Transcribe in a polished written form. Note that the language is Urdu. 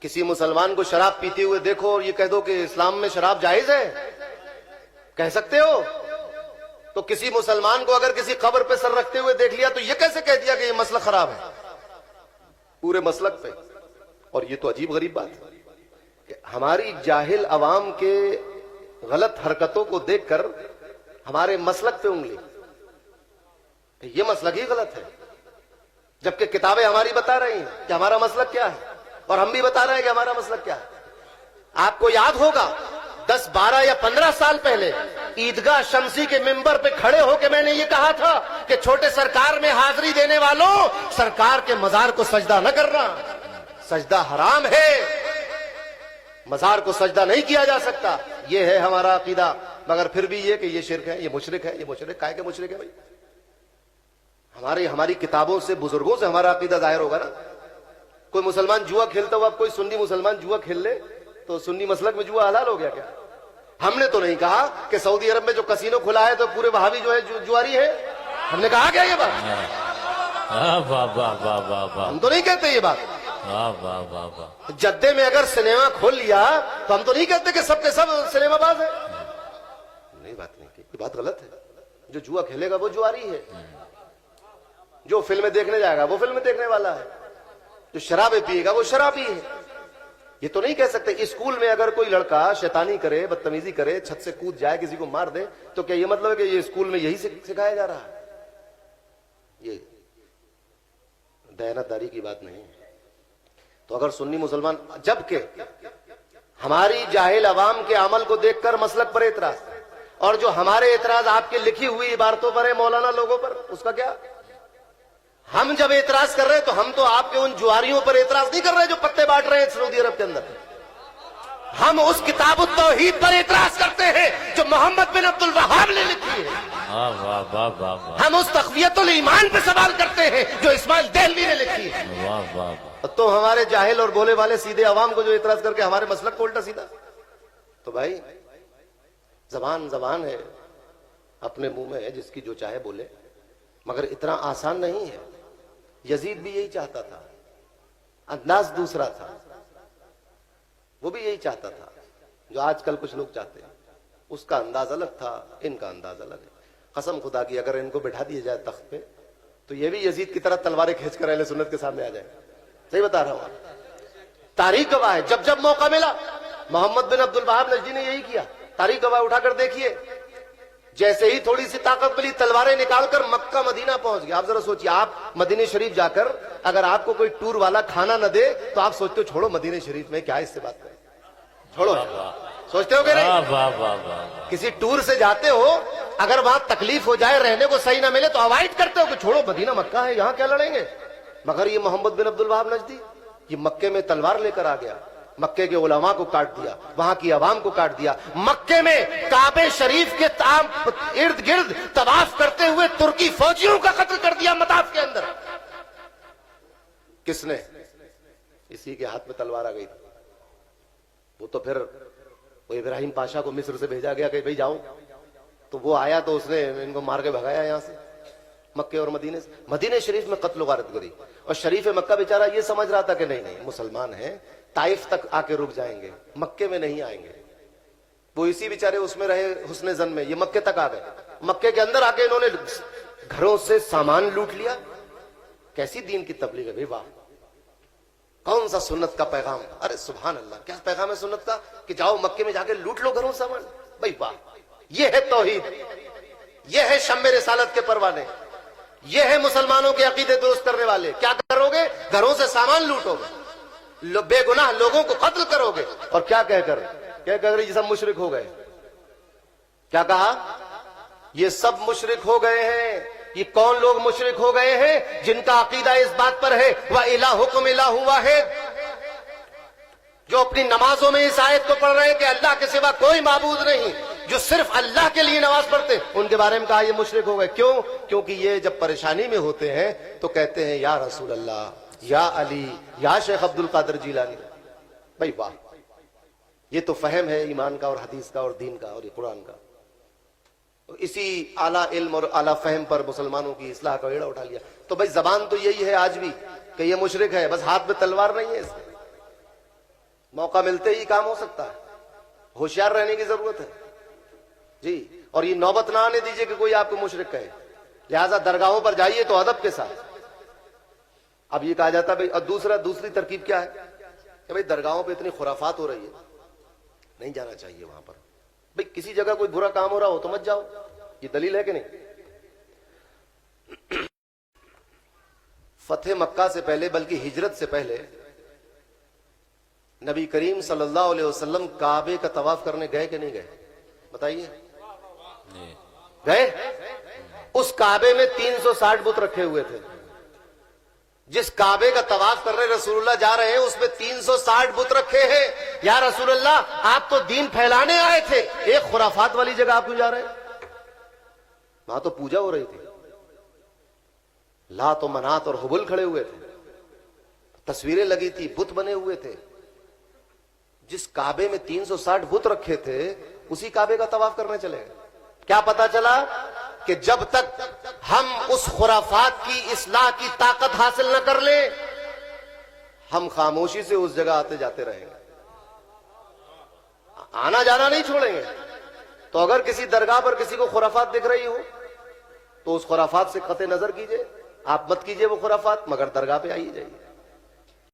کسی مسلمان کو شراب پیتے ہوئے دیکھو اور یہ کہہ دو کہ اسلام میں شراب جائز ہے، کہہ سکتے ہو؟ تو کسی مسلمان کو اگر کسی قبر پہ سر رکھتے ہوئے دیکھ لیا تو یہ کیسے کہہ دیا کہ یہ مسلک خراب ہے پورے مسلک پہ؟ اور یہ تو عجیب غریب بات ہے کہ ہماری جاہل عوام کے غلط حرکتوں کو دیکھ کر ہمارے مسلک پہ انگلی، یہ مسلک ہی غلط ہے، جبکہ کتابیں ہماری بتا رہی ہیں کہ ہمارا مسلک کیا ہے، اور ہم بھی بتا رہے ہیں کہ ہمارا مسلک کیا ہے۔ آپ کو یاد ہوگا 10 12 یا 15 سال پہلے عیدگاہ شمسی کے ممبر پہ کھڑے ہو کے میں نے یہ کہا تھا کہ چھوٹے سرکار میں حاضری دینے والوں، سرکار کے مزار کو سجدہ نہ کرنا، سجدہ حرام ہے، مزار کو سجدہ نہیں کیا جا سکتا، یہ ہے ہمارا عقیدہ۔ مگر پھر بھی یہ کہ یہ شرک ہے، یہ مشرک ہے، یہ مشرک کائے کے مشرک ہے بھائی؟ ہماری کتابوں سے، بزرگوں سے ہمارا عقیدہ ظاہر ہوگا نا۔ کوئی مسلمان جوا کھیلتا ہوا، اب کوئی سنی مسلمان جوا کھیل لے تو سنی مسلک میں جوا حلال ہو گیا کیا؟ ہم نے تو نہیں کہا کہ سعودی عرب میں جو کسینو کھلا ہے تو پورے وہابی جو ہے جواری ہے، ہم نے کہا کیا یہ بات؟ ہم تو نہیں کہتے یہ بات۔ جدے میں اگر سنیما کھول لیا تو ہم تو نہیں کہتے کہ سب کے سب سنیما باز ہے، نہیں، بات نہیں کی، یہ بات غلط ہے۔ جو جوا کھیلے گا وہ جواری ہے، جو فلمیں دیکھنے جائے گا وہ فلمیں دیکھنے والا ہے، جو شرابیں پیے گا وہ شرابی ہے۔ یہ تو نہیں کہہ سکتے اسکول میں اگر کوئی لڑکا شیطانی کرے، بدتمیزی کرے، چھت سے کود جائے، کسی کو مار دے، تو کیا یہ مطلب ہے کہ یہ اسکول میں یہی سکھایا جا رہا ہے؟ یہ دیانتداری کی بات نہیں ہے۔ تو اگر سنی مسلمان، جبکہ ہماری جاہل عوام کے عمل کو دیکھ کر مسلک پر اعتراض، اور جو ہمارے اعتراض آپ کی لکھی ہوئی عبارتوں پر ہے مولانا لوگوں پر، اس کا کیا؟ ہم جب اعتراض کر رہے ہیں تو ہم تو آپ کے ان جواریوں پر اعتراض نہیں کر رہے جو پتے بانٹ رہے ہیں سعودی عرب کے اندر، ہم اس کتاب التوحید پر اعتراض کرتے ہیں جو محمد بن عبد الوہاب نے لکھی ہے، ہم اس تقویت الایمان پہ سوال کرتے ہیں جو اسماعیل دہلوی نے لکھی ہے۔ تو ہمارے جاہل اور بولے والے سیدھے عوام کو جو اعتراض کر کے ہمارے مسلک کو الٹا سیدھا، تو بھائی زبان زبان ہے، اپنے منہ میں ہے، جس کی جو چاہے بولے، مگر اتنا آسان نہیں ہے۔ یزید بھی یہی چاہتا تھا، انداز دوسرا تھا، وہ بھی یہی چاہتا تھا جو آج کل کچھ لوگ چاہتے ہیں، اس کا انداز الگ تھا، ان کا انداز الگ ہے۔ قسم خدا کی اگر ان کو بٹھا دیا جائے تخت پہ تو یہ بھی یزید کی طرح تلواریں کھینچ کر اہل سنت کے سامنے آ جائے، صحیح بتا رہا ہوں۔ تاریخ گواہ ہے، جب جب موقع ملا محمد بن عبد الوہاب نجدی نے یہی کیا۔ تاریخ گواہ اٹھا کر دیکھیے، جیسے ہی تھوڑی سی طاقت ملی تلواریں نکال کر مکہ مدینہ پہنچ گیا۔ آپ ذرا سوچیے، آپ مدینہ شریف جا کر اگر آپ کو کوئی ٹور والا کھانا نہ دے تو آپ سوچتے ہو چھوڑو مدینہ شریف میں کیا اس سے بات کریں، چھوڑو، سوچتے ہو کہ نہیں؟ کسی ٹور سے جاتے ہو، اگر وہاں تکلیف ہو جائے، رہنے کو صحیح نہ ملے تو اوائڈ کرتے ہو کہ چھوڑو مدینہ مکہ ہے، یہاں کیا لڑیں گے۔ مگر یہ محمد بن عبد الوہاب نجدی یہ مکے میں تلوار لے کر آ گیا، مکے کے علماء کو کاٹ دیا، وہاں کی عوام کو کاٹ دیا، مکے میں کعبہ شریف کے ارد گرد طواف کرتے ہوئے ترکی فوجیوں کا قتل کر دیا مطاف کے اندر۔ کس نے؟ اسی کے ہاتھ میں تلوار آ گئی تھی۔ وہ تو پھر وہ ابراہیم پاشا کو مصر سے بھیجا گیا کہ بھائی جاؤ، تو وہ آیا تو اس نے ان کو مار کے بھگایا یہاں سے، مکے اور مدینے سے۔ مدینہ شریف میں قتل و غارت کری، اور شریف مکہ بیچارہ یہ سمجھ رہا تھا کہ نہیں مسلمان ہیں، طائف تک آ کے رک جائیں گے، مکے میں نہیں آئیں گے۔ وہ اسی بیچارے اس میں رہے حسن زن میں، یہ مکے تک آ گئے۔ مکے کے اندر آ کے انہوں نے گھروں سے سامان لوٹ لیا۔ کیسی دین کی تبلیغ ہے بھائی، واہ، کون سا سنت کا پیغام، ارے سبحان اللہ، کیا پیغام ہے سنت کا کہ جاؤ مکے میں جا کے لوٹ لو گھروں سامان، بھائی واہ، یہ ہے توحید، یہ ہے شمع رسالت کے پروانے، یہ ہے مسلمانوں کے عقیدے درست کرنے والے۔ کیا کرو گے؟ گھروں سے سامان لوٹو گے، بے گناہ لوگوں کو قتل کرو گے، اور کیا کہہ کر یہ سب مشرک ہو گئے۔ کیا کہا؟ یہ سب مشرک ہو گئے ہیں۔ یہ کون لوگ مشرک ہو گئے ہیں؟ جن کا عقیدہ اس بات پر ہے وَإِلَٰهُكُمْ إِلَٰهٌ وَاحِدٌ، جو اپنی نمازوں میں اس آیت کو پڑھ رہے ہیں کہ اللہ کے سوا کوئی معبود نہیں، جو صرف اللہ کے لیے نماز پڑھتے، ان کے بارے میں کہا یہ مشرک ہو گئے۔ کیوں؟ کیونکہ یہ جب پریشانی میں ہوتے ہیں تو کہتے ہیں یا رسول اللہ، یا علی، یا شیخ عبد القادر جیلانی۔ بھائی واہ، یہ تو فہم ہے ایمان کا اور حدیث کا اور دین کا اور یہ قرآن کا۔ اسی اعلیٰ علم اور اعلیٰ فہم پر مسلمانوں کی اصلاح کا ایڑا اٹھا لیا۔ تو بھائی زبان تو یہی ہے آج بھی کہ یہ مشرک ہے، بس ہاتھ میں تلوار نہیں ہے اس میں۔ موقع ملتے ہی کام ہو سکتا ہے, ہوشیار رہنے کی ضرورت ہے جی. اور یہ نوبت نہ آنے دیجئے کہ کوئی آپ کو مشرک کہے, لہذا درگاہوں پر جائیے تو ادب کے ساتھ. اب یہ کہا جاتا ہے بھائی, اور دوسری ترکیب کیا ہے کہ بھائی درگاہوں پہ اتنی خرافات ہو رہی ہے, نہیں جانا چاہیے وہاں پر. بھائی کسی جگہ کوئی برا کام ہو رہا ہو تو مت جاؤ, یہ دلیل ہے کہ نہیں؟ فتح مکہ سے پہلے, بلکہ ہجرت سے پہلے, نبی کریم صلی اللہ علیہ وسلم کعبے کا طواف کرنے گئے کہ نہیں گئے؟ بتائیے. گئے. اس کعبے میں 360 بت رکھے ہوئے تھے. جس کعبے کا طواف کرنے رسول اللہ جا رہے ہیں اس میں 360 بت رکھے ہیں. یا رسول اللہ, آپ تو دین پھیلانے آئے تھے, ایک خرافات والی جگہ آپ کیوں جا رہے ہیں؟ وہاں تو پوجا ہو رہی تھی, لات و منات اور حبل کھڑے ہوئے تھے, تصویریں لگی تھی, بت بنے ہوئے تھے. جس کعبے میں 360 بت رکھے تھے اسی کعبے کا طواف کرنے چلے گئے. کیا پتا چلا کہ جب تک ہم اس خرافات کی اصلاح کی طاقت حاصل نہ کر لیں, ہم خاموشی سے اس جگہ آتے جاتے رہیں گے, آنا جانا نہیں چھوڑیں گے. تو اگر کسی درگاہ پر کسی کو خرافات دکھ رہی ہو تو اس خرافات سے قطع نظر کیجئے, آپ مت کیجئے وہ خرافات, مگر درگاہ پہ آئیے جائیے.